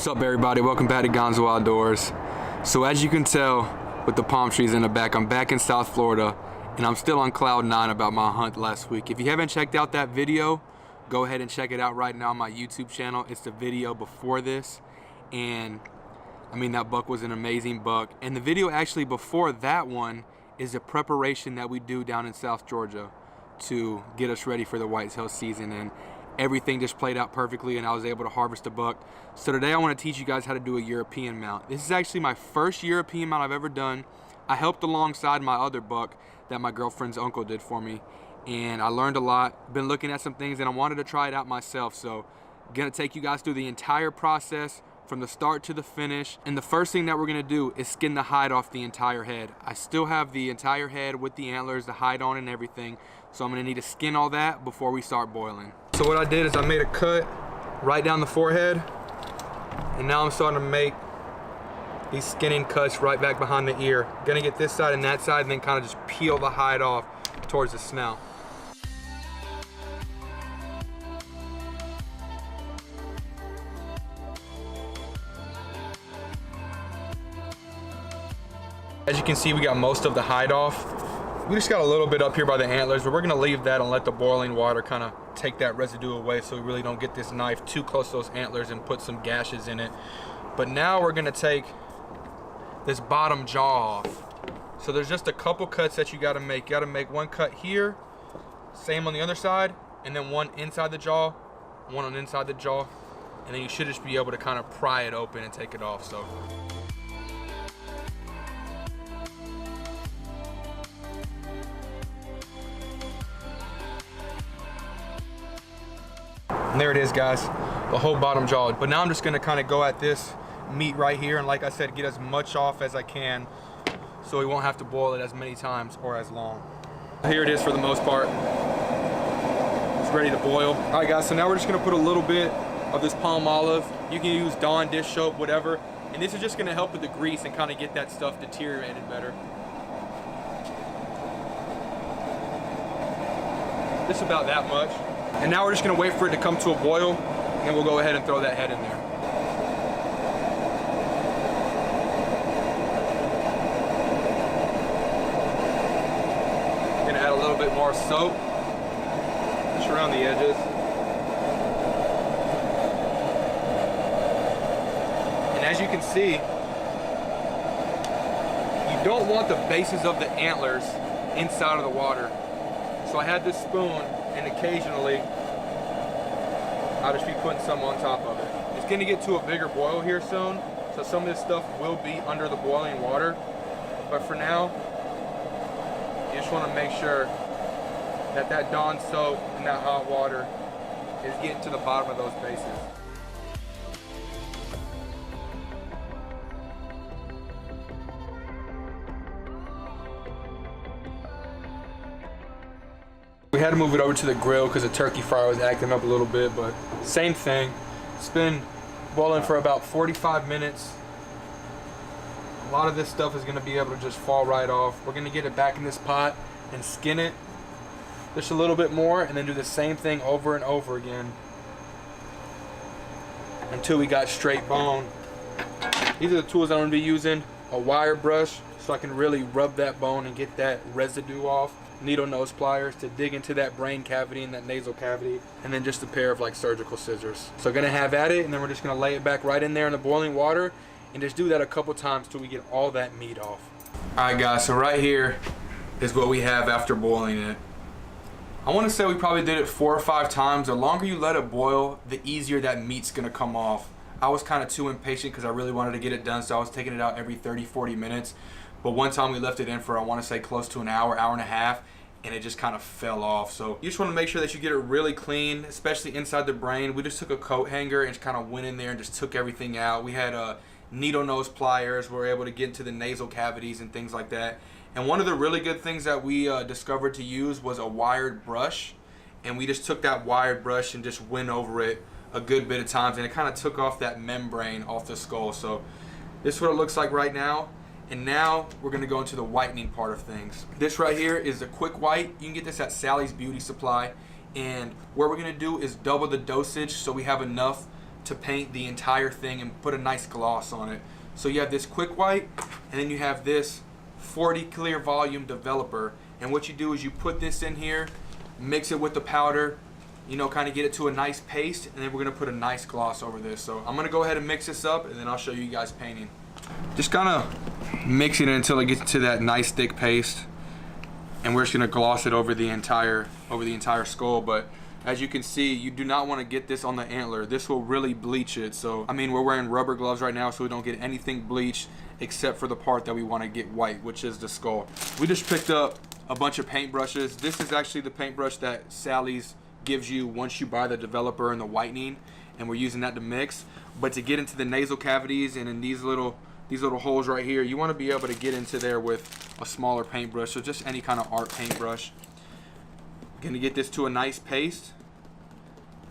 What's up, everybody? Welcome back to Gonzo Outdoors. So as you can tell with the palm trees in the back, I'm back in South Florida and I'm still on cloud 9 about my hunt last week. If you haven't checked out that video, go ahead and check it out right now on my YouTube channel. It's the video before this, and I mean, that buck was an amazing buck. And the video actually before that one is the preparation that we do down in South Georgia to get us ready for the whitetail season, and everything just played out perfectly and I was able to harvest a buck. So today I want to teach you guys how to do a European mount. This is actually my first European mount I've ever done. I helped alongside my other buck that my girlfriend's uncle did for me, and I learned a lot. Been looking at some things and I wanted to try it out myself, so I'm gonna take you guys through the entire process from the start to the finish. And the first thing that we're gonna do is skin the hide off the entire head. I still have the entire head with the antlers, the hide on and everything, so I'm gonna need to skin all that before we start boiling. So what I did is I made a cut right down the forehead, and now I'm starting to make these skinning cuts right back behind the ear. Gonna get this side and that side and then kind of just peel the hide off towards the snout. As you can see, we got most of the hide off. We just got a little bit up here by the antlers, but we're gonna leave that and let the boiling water kind of take that residue away so we really don't get this knife too close to those antlers and put some gashes in it. But now we're gonna take this bottom jaw off. So there's just a couple cuts that you gotta make. You gotta make one cut here, same on the other side, and then one inside the jaw, one on inside the jaw, and then you should just be able to kind of pry it open and take it off. So. And there it is, guys, the whole bottom jaw. But now I'm just gonna kind of go at this meat right here, and like I said, get as much off as I can so we won't have to boil it as many times or as long. Here it is for the most part. It's ready to boil. All right, guys, so now we're just gonna put a little bit of this palm olive. You can use Dawn dish soap, whatever. And this is just gonna help with the grease and kind of get that stuff deteriorated better. Just about that much. And now we're just gonna wait for it to come to a boil, and then we'll go ahead and throw that head in there. Gonna add a little bit more soap, just around the edges. And as you can see, you don't want the bases of the antlers inside of the water. So I had this spoon, and occasionally I'll just be putting some on top of it. It's gonna get to a bigger boil here soon, so some of this stuff will be under the boiling water. But for now, you just wanna make sure that that Dawn soap and that hot water is getting to the bottom of those bases. We had to move it over to the grill because the turkey fryer was acting up a little bit, but same thing. It's been boiling for about 45 minutes. A lot of this stuff is gonna be able to just fall right off. We're gonna get it back in this pot and skin it just a little bit more, and then do the same thing over and over again until we got straight bone. These are the tools I'm gonna be using. A wire brush, so I can really rub that bone and get that residue off. Needle nose pliers to dig into that brain cavity and that nasal cavity, and then just a pair of like surgical scissors. So gonna have at it, and then we're just gonna lay it back right in there in the boiling water and just do that a couple times till we get all that meat off. All right, guys, so right here is what we have after boiling it. I want to say we probably did it 4 or 5 times. The longer you let it boil, the easier that meat's gonna come off. I was kind of too impatient because I really wanted to get it done, so I was taking it out every 30-40 minutes. But one time we left it in for, I want to say, close to an hour, hour and a half, and it just kind of fell off. So you just want to make sure that you get it really clean, especially inside the brain. We just took a coat hanger and just kind of went in there and just took everything out. We had needle nose pliers. We were able to get into the nasal cavities and things like that. And one of the really good things that we discovered to use was a wired brush. And we just took that wired brush and just went over it a good bit of times, and it kind of took off that membrane off the skull. So this is what it looks like right now. And now we're gonna go into the whitening part of things. This right here is a quick white. You can get this at Sally's Beauty Supply. And what we're gonna do is double the dosage so we have enough to paint the entire thing and put a nice gloss on it. So you have this quick white, and then you have this 40 clear volume developer. And what you do is you put this in here, mix it with the powder, you know, kind of get it to a nice paste, and then we're gonna put a nice gloss over this. So I'm gonna go ahead and mix this up, and then I'll show you guys painting. Just kind of mix it until it gets to that nice thick paste, and we're just gonna gloss it over the entire skull. But as you can see, you do not want to get this on the antler. This will really bleach it. So I mean, we're wearing rubber gloves right now, so we don't get anything bleached except for the part that we want to get white, which is the skull. We just picked up a bunch of paint brushes. This is actually the paintbrush that Sally's gives you once you buy the developer and the whitening, and we're using that to mix. But to get into the nasal cavities and in these little holes right here, you want to be able to get into there with a smaller paintbrush, so just any kind of art paintbrush. Gonna get this to a nice paste,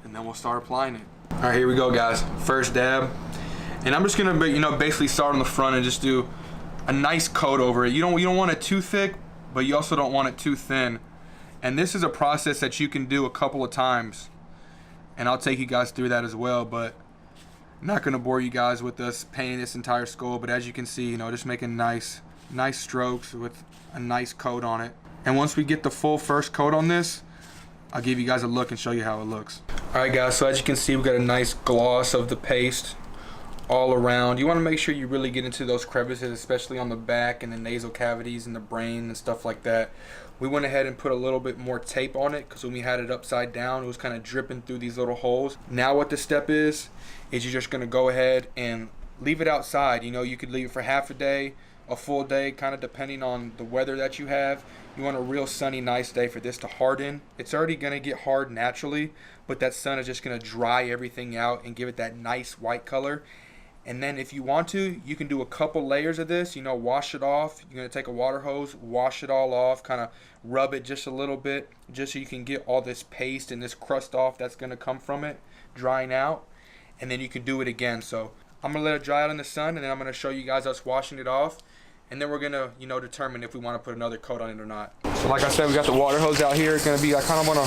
and then we'll start applying it. All right, here we go, guys. First dab, and I'm just gonna, you know, basically start on the front and just do a nice coat over it. You don't want it too thick, but you also don't want it too thin. And this is a process that you can do a couple of times, and I'll take you guys through that as well. But I'm not gonna bore you guys with us painting this entire skull. But as you can see, you know, just making nice strokes with a nice coat on it. And once we get the full first coat on this, I'll give you guys a look and show you how it looks. All right, guys, so as you can see, we've got a nice gloss of the paste all around. You want to make sure you really get into those crevices, especially on the back and the nasal cavities and the brain and stuff like that. We went ahead and put a little bit more tape on it because when we had it upside down, it was kind of dripping through these little holes. Now what the step is you're just going to go ahead and leave it outside. You know, you could leave it for half a day, a full day, kind of depending on the weather that you have. You want a real sunny, nice day for this to harden. It's already gonna get hard naturally, but that sun is just gonna dry everything out and give it that nice white color. And then if you want to, you can do a couple layers of this, you know, wash it off. You're gonna take a water hose, wash it all off, kind of rub it just a little bit, just so you can get all this paste and this crust off that's gonna come from it, drying out. And then you can do it again. So I'm gonna let it dry out in the sun, and then I'm gonna show you guys us washing it off. And then we're gonna, you know, determine if we want to put another coat on it or not. So like I said, we got the water hose out here. It's gonna be, I kind of want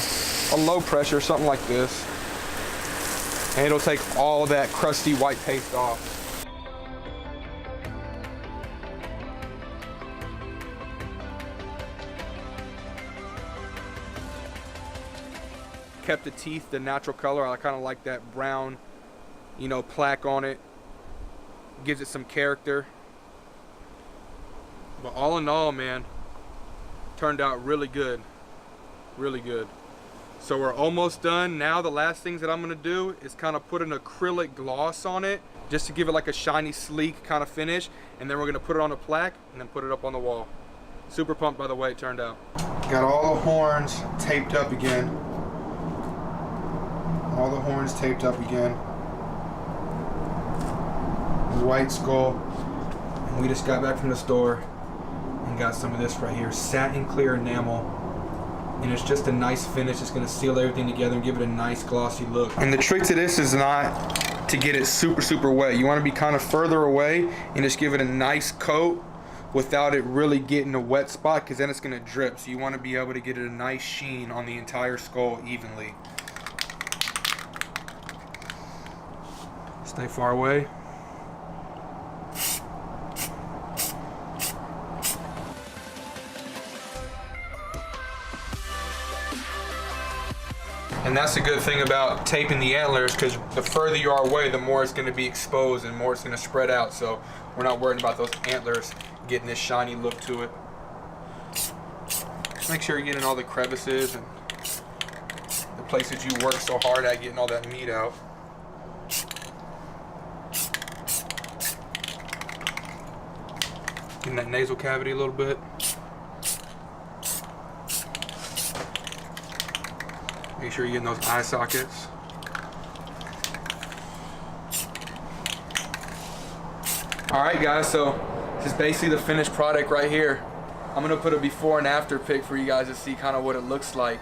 a low pressure, something like this. And it'll take all that crusty white paste off. Kept the teeth the natural color. I kind of like that brown, you know, plaque on it. Gives it some character. But all in all, man, turned out really good. Really good. So we're almost done. Now the last things that I'm gonna do is kind of put an acrylic gloss on it, just to give it like a shiny, sleek kind of finish. And then we're gonna put it on a plaque and then put it up on the wall. Super pumped by the way it turned out. Got all the horns taped up again. All the horns taped up again. White skull. And we just got back from the store and got some of this right here, satin clear enamel, and it's just a nice finish. It's going to seal everything together and give it a nice glossy look. And the trick to this is not to get it super wet. You want to be kind of further away and just give it a nice coat without it really getting a wet spot, because then it's going to drip. So you want to be able to get it a nice sheen on the entire skull evenly. Stay far away. And that's the good thing about taping the antlers, because the further you are away, the more it's going to be exposed and more it's going to spread out. So we're not worried about those antlers getting this shiny look to it. Just make sure you're getting all the crevices and the places you work so hard at getting all that meat out. Getting that nasal cavity a little bit. Make sure you're getting those eye sockets. Alright guys, so this is basically the finished product right here. I'm going to put a before and after pic for you guys to see kind of what it looks like.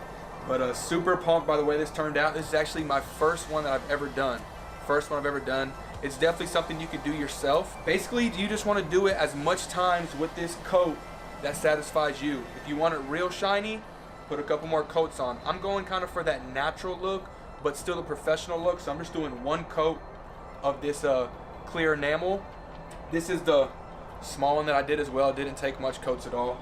But super pumped by the way this turned out. This is actually my first one that I've ever done. First one I've ever done. It's definitely something you could do yourself. Basically, you just want to do it as much times with this coat that satisfies you. If you want it real shiny, put a couple more coats on. I'm going kind of for that natural look, but still a professional look, so I'm just doing one coat of this clear enamel. This is the small one that I did as well. It didn't take much coats at all.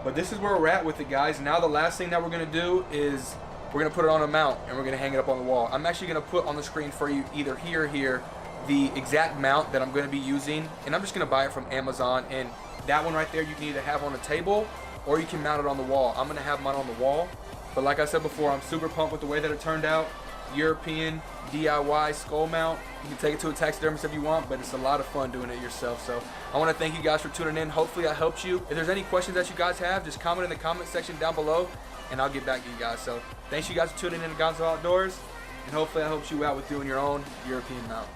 But this is where we're at with it, guys. Now the last thing that we're gonna do is we're gonna put it on a mount and we're gonna hang it up on the wall. I'm actually gonna put on the screen for you either here or here the exact mount that I'm gonna be using, and I'm just gonna buy it from Amazon. And that one right there you can either have on a table or you can mount it on the wall. I'm gonna have mine on the wall. But like I said before, I'm super pumped with the way that it turned out. European DIY skull mount. You can take it to a taxidermist if you want, but it's a lot of fun doing it yourself. So I want to thank you guys for tuning in. Hopefully I helped you. If there's any questions that you guys have, just comment in the comment section down below and I'll get back to you guys. So thanks you guys for tuning in to Gonzo Outdoors, and hopefully I helped you out with doing your own European mount.